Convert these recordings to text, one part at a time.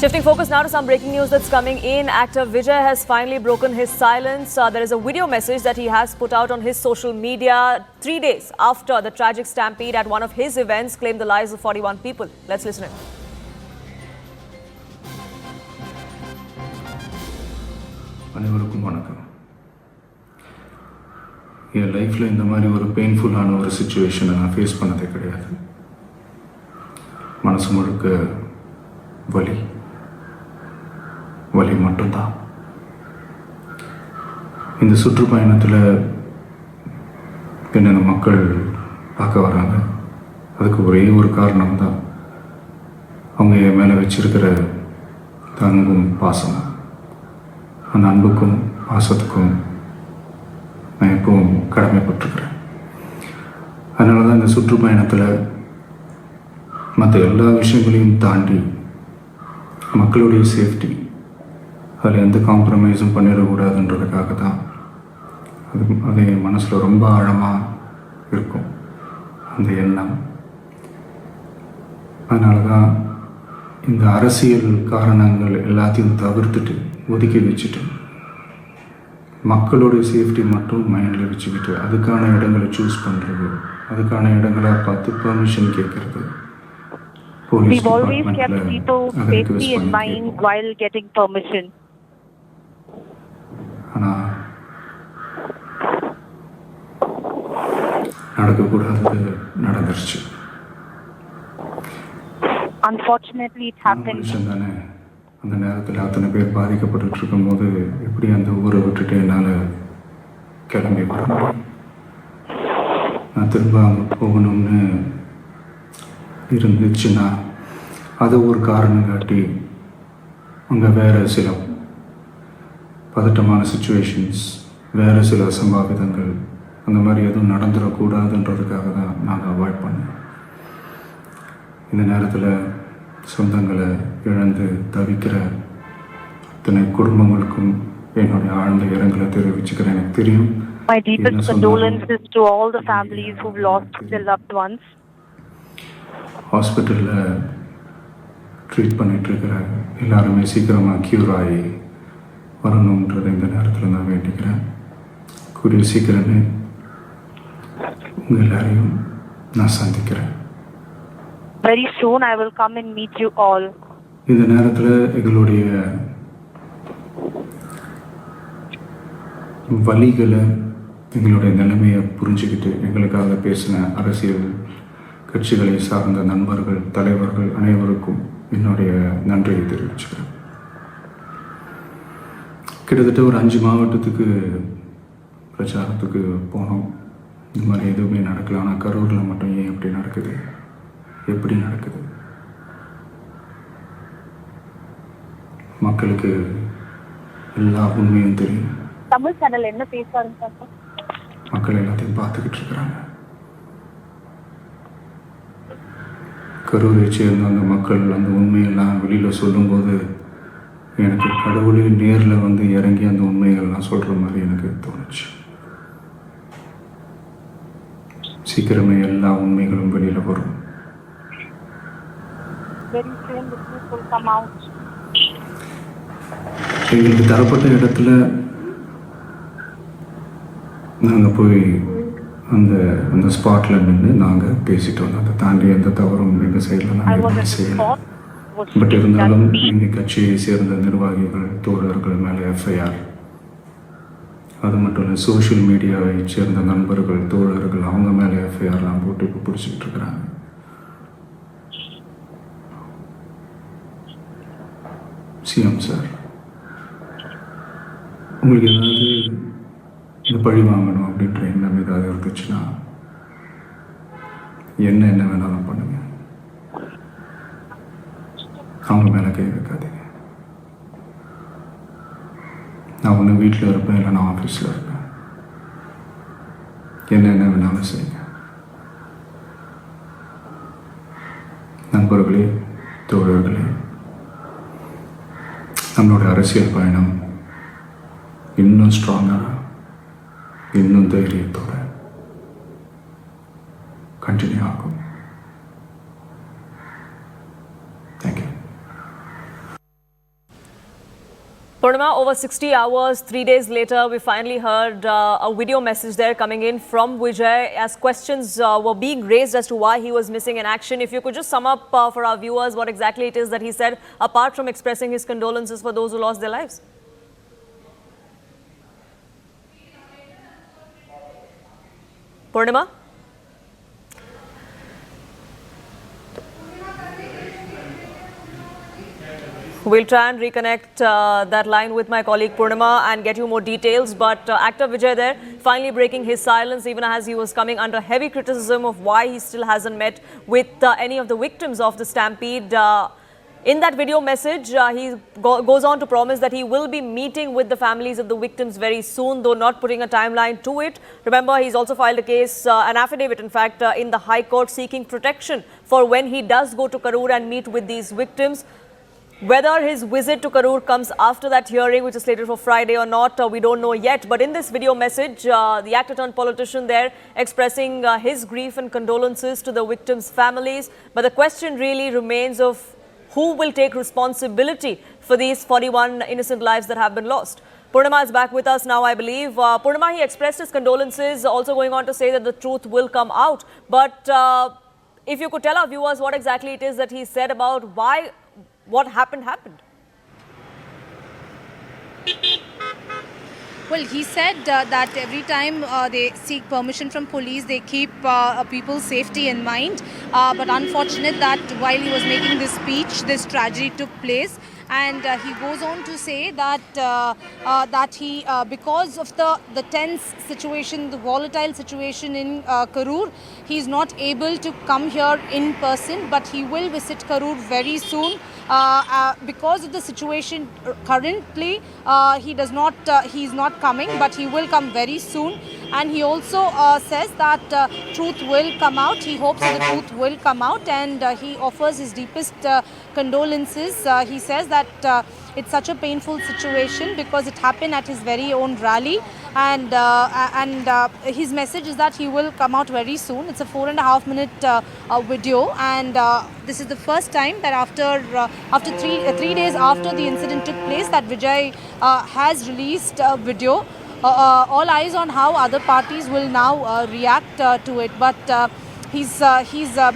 Shifting focus now to some breaking news that's coming in. Actor Vijay has finally broken his silence. There is a video message that he has put out on his social media 3 days after the tragic stampede at one of his events claimed the lives of 41 people. Let's listen in. அனைவருக்கும் வணக்கம். என் லைஃப்பில் இந்த மாதிரி ஒரு பெயின்ஃபுல்லான ஒரு சிச்சுவேஷனை நான் face பண்ணதே கிடையாது. மனசு முழுக்க வலி மட்டும்தான். இந்த சுற்றுப்பயணத்தில் என்னென்ன மக்கள் பார்க்க வராங்க, அதுக்கு ஒரே ஒரு காரணம் தான் அவங்க என் மேலே வச்சிருக்கிற அன்பும் பாசம். அந்த அன்புக்கும் பாசத்துக்கும் நான் எப்பவும் கடமைப்பட்டிருக்கிறேன். அதனால தான் இந்த சுற்றுப்பயணத்தில் மற்ற எல்லா விஷயங்களையும் தாண்டி மக்களுடைய சேஃப்டி, அதில் எந்த காம்ப்ரமைஸும் பண்ணிடக்கூடாதுன்றதுக்காக தான் அது என் மனசில் ரொம்ப ஆழமாக இருக்கும் அந்த எண்ணம். அதனால தான் இந்த அரசியல் காரணங்கள் எல்லாத்தையும் தவிர்த்துட்டு ஒதுக்கி வச்சுட்டு மக்களோட சேஃப்டி மட்டும் மைண்டில் வச்சுக்கிட்டு அதுக்கான இடங்களை சூஸ் பண்ணுறது, அதுக்கான இடங்களை பார்த்து பெர்மிஷன் கேட்கறது. We've always kept people's safety in mind while getting permission. ஆனால் நடக்கக்கூடாதது நடந்துருச்சு. Unfortunately, it happened. தானே அந்த நேரத்தில் அத்தனை பேர் பாதிக்கப்பட்டு இருக்கும்போது எப்படி அந்த ஊரை விட்டுட்டு என்னால் கிளம்பி வர முடியும்? நான் திரும்ப அங்கே போகணும்னு இருந்துச்சுன்னா அதை ஒரு காரணம் காட்டி அங்கே வேறு சில பதட்டமான சுச்சுவேஷன்ஸ், வேறு சில சம்பாவிதங்கள் அந்த மாதிரி எதுவும் நடந்துடக்கூடாதுன்றதுக்காக தான் நாங்கள் அவாய்ட் பண்ணோம். இந்த நேரத்தில் சொந்தங்களை இழந்து தவிக்கிற அத்தனை குடும்பங்களுக்கும் என்னுடைய ஆழ்ந்த இரங்கலை தெரிவிச்சுக்கிறேன். எனக்கு தெரியும். My deepest condolences to all the families who've lost their loved ones. ஹாஸ்பிட்டலில் ட்ரீட் பண்ணிகிட்ருக்கிற எல்லாருமே சீக்கிரமாக க்யூர் ஆகி வரணுன்றதை இந்த நேரத்தில் நான் வேண்டிக்கிறேன். கூடிய சீக்கிரமே உங்கள் எல்லாரையும் நான் சந்திக்கிறேன். Very soon I will come and meet you all. இந்த நேரத்தில் எங்களுடைய வலிகளை, எங்களுடைய நிலைமையை புரிஞ்சுக்கிட்டு எங்களுக்காக பேசின அரசியல் கட்சிகளை சார்ந்த நண்பர்கள், தலைவர்கள் அனைவருக்கும் என்னுடைய நன்றியை தெரிவிச்சுக்கிறேன். கிட்டத்தட்ட ஒரு 5 மாவட்டத்துக்கு பிரச்சாரத்துக்கு போனோம். இந்த மாதிரி எதுவுமே நடக்கல. ஆனால் கரூரில் மட்டும் ஏன் எப்படி நடக்குது? எப்படி நடக்குது? மக்களுக்கு எல்லா உண்மையும் தெரியும். தமிழ் சேனல் என்ன பேசுறாங்க? மக்கள் எல்லாத்தையும் பார்த்துக்கிட்டு இருக்கிறாங்க. கரூரை சேர்ந்த அந்த மக்கள் அந்த உண்மையெல்லாம் வெளியில் சொல்லும்போது எனக்கு கடவுளே நேரில் வந்து இறங்கி அந்த உண்மைகள்லாம் சொல்கிற மாதிரி எனக்கு தோணுச்சு. சீக்கிரமே எல்லா உண்மைகளும் வெளியில் வரும். எங்களுக்கு தரப்பட்ட இடத்துல நாங்கள் போய் அந்த ஸ்பாட்டில் நின்று நாங்கள் பேசிட்டு வந்தோம். அதை தாண்டி எந்த தவறும் எங்கள் சைடில் நாங்கள் செய்யலை. பட் இருந்தாலும் எங்கள் கட்சியை சேர்ந்த நிர்வாகிகள், தோழர்கள் மேலே எஃப்ஐஆர், அது மட்டும் இல்லை சோஷியல் மீடியாவை சேர்ந்த நண்பர்கள், தோழர்கள் அவங்க மேலே எஃப்ஐஆர்லாம் போட்டு இப்போ பிடிச்சிக்கிட்டு இருக்கிறாங்க. சிஎம் சார், உங்களுக்கு ஏதாவது இந்த பழி வாங்கணும் அப்படின்ற எண்ணம் ஏதாவது இருந்துச்சுன்னா என்ன வேணாலும் பண்ணுங்க. அவங்க மேலே கை வைக்காதீங்க. நான் ஒன்று வீட்டில் இருப்பேன், இல்லை நான் ஆஃபீஸில் இருப்பேன். என்ன வேணாலும் செய்யுங்க. நண்பர்களே, தோழர்களே, நம்மளோட அரசியல் பயணம் இன்னும் ஸ்ட்ராங்காக, இன்னும் தைரியத்தோட கண்டினியூ ஆகும். Purnima, over 60 hours, 3 days later, we finally heard a video message there coming in from Vijay as questions were being raised as to why he was missing in action. If you could just sum up for our viewers what exactly it is that he said, apart from expressing his condolences for those who lost their lives. Purnima? We'll try and reconnect that line with my colleague Purnima and get you more details. But actor Vijay there finally breaking his silence, even as he was coming under heavy criticism of why he still hasn't met with any of the victims of the stampede. In that video message, he goes on to promise that he will be meeting with the families of the victims very soon, though not putting a timeline to it. Remember, he's also filed a case, an affidavit, in fact, in the High Court seeking protection for when he does go to Karur and meet with these victims. Whether his visit to Karur comes after that hearing, which is slated for Friday or not, we don't know yet. But in this video message, the actor turned politician there expressing his grief and condolences to the victims' families. But the question really remains of who will take responsibility for these 41 innocent lives that have been lost. Purnima is back with us now, I believe. Purnima, he expressed his condolences, also going on to say that the truth will come out. But if you could tell our viewers what exactly it is that he said about why what happened. Well, he said that every time they seek permission from police, they keep people's safety in mind. But unfortunate that while he was making this speech, this tragedy took place. And he goes on to say that he, because of the tense situation, the volatile situation in Karur, he is not able to come here in person, but he will visit Karur very soon. Because of the situation currently, he is not coming, but he will come very soon. And he also says that truth will come out. He hopes the truth will come out, and he offers his deepest condolences. He says that it's such a painful situation because it happened at his very own rally, and his message is that he will come out very soon. It's a 4.5-minute video, and this is the first time that after three days after the incident took place that Vijay has released a video. All eyes on how other parties will now react to it, but he's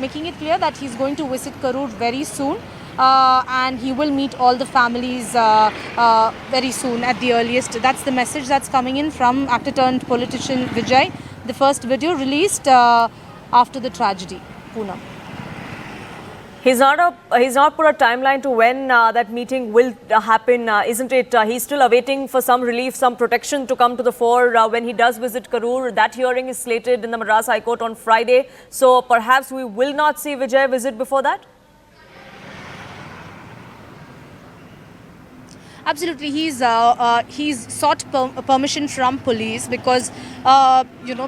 making it clear that he's going to visit Karur very soon. And he will meet all the families very soon at the earliest. That's the message that's coming in from actor turned politician Vijay. The first video released after the tragedy. Poonam. He's not put a timeline to when that meeting will happen, isn't it? He's still awaiting for some relief, some protection to come to the fore when he does visit Karur. That hearing is slated in the Madras High Court on Friday. So perhaps we will not see Vijay visit before that? Absolutely, he's sought permission from police because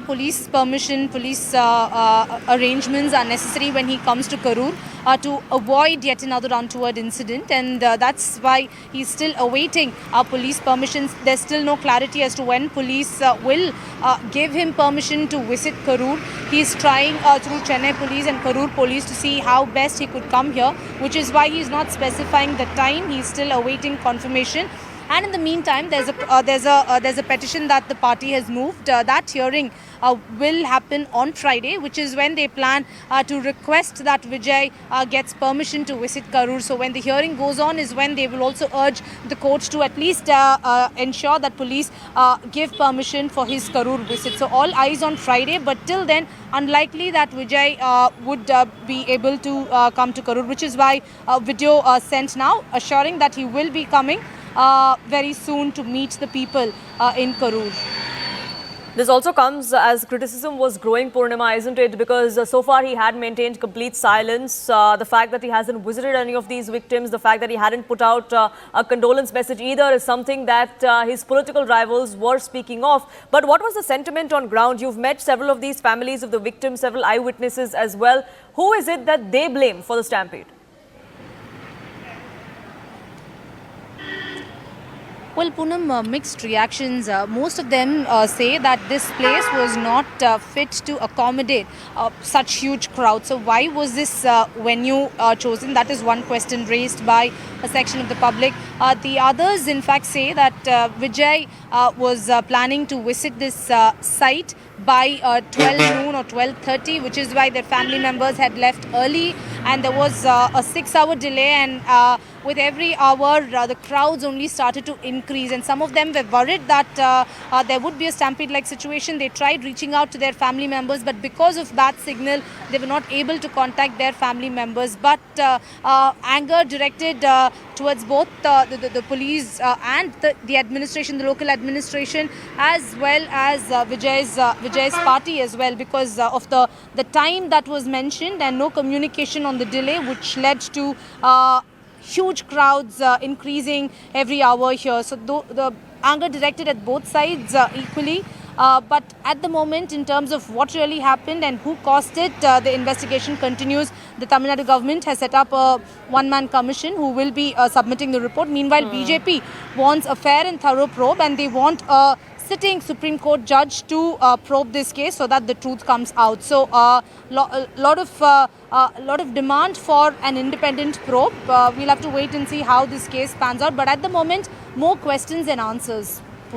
police permission, police arrangements are necessary when he comes to Karur to avoid yet another untoward incident, and that's why he's still awaiting police permissions. There's still no clarity as to when police will give him permission to visit Karur. He's trying through Chennai police and Karur police to see how best he could come here, which is why he's not specifying the time. He's still awaiting confirmation. And in the meantime, there's a petition that the party has moved. That hearing will happen on Friday, which is when they plan to request that Vijay gets permission to visit Karur. So when the hearing goes on is when they will also urge the courts to at least ensure that police give permission for his Karur visit. So all eyes on Friday, but till then, unlikely that Vijay would be able to come to Karur, which is why video sent now assuring that he will be coming very soon to meet the people in Karur. This also comes as criticism was growing, Purnima, isn't it? Because so far he had maintained complete silence. The fact that he hasn't visited any of these victims, the fact that he hadn't put out a condolence message either is something that his political rivals were speaking of. But what was the sentiment on ground? You've met several of these families of the victims, several eyewitnesses as well. Who is it that they blame for the stampede? Well, Poonam, mixed reactions. Most of them say that this place was not fit to accommodate such huge crowds. So why was this venue chosen? That is one question raised by a section of the public. The others, in fact, say that Vijay was planning to visit this site by 12 noon or 12:30, which is why their family members had left early, and there was a 6-hour delay, and with every hour the crowds only started to increase, and some of them were worried that there would be a stampede like situation. They tried reaching out to their family members, but because of bad signal they were not able to contact their family members. But anger directed towards both the police and the administration, the local administration, as well as Vijay's party as well, because of the time that was mentioned and no communication on the delay, which led to huge crowds increasing every hour here. So the anger directed at both sides equally. But at the moment, in terms of what really happened and who caused it, the investigation continues. The Tamil Nadu government has set up a one-man commission who will be submitting the report. Meanwhile, BJP wants a fair and thorough probe, and they want a sitting Supreme Court judge to probe this case so that the truth comes out. So lot of demand for an independent probe. We'll have to wait and see how this case pans out. But at the moment, more questions than answers.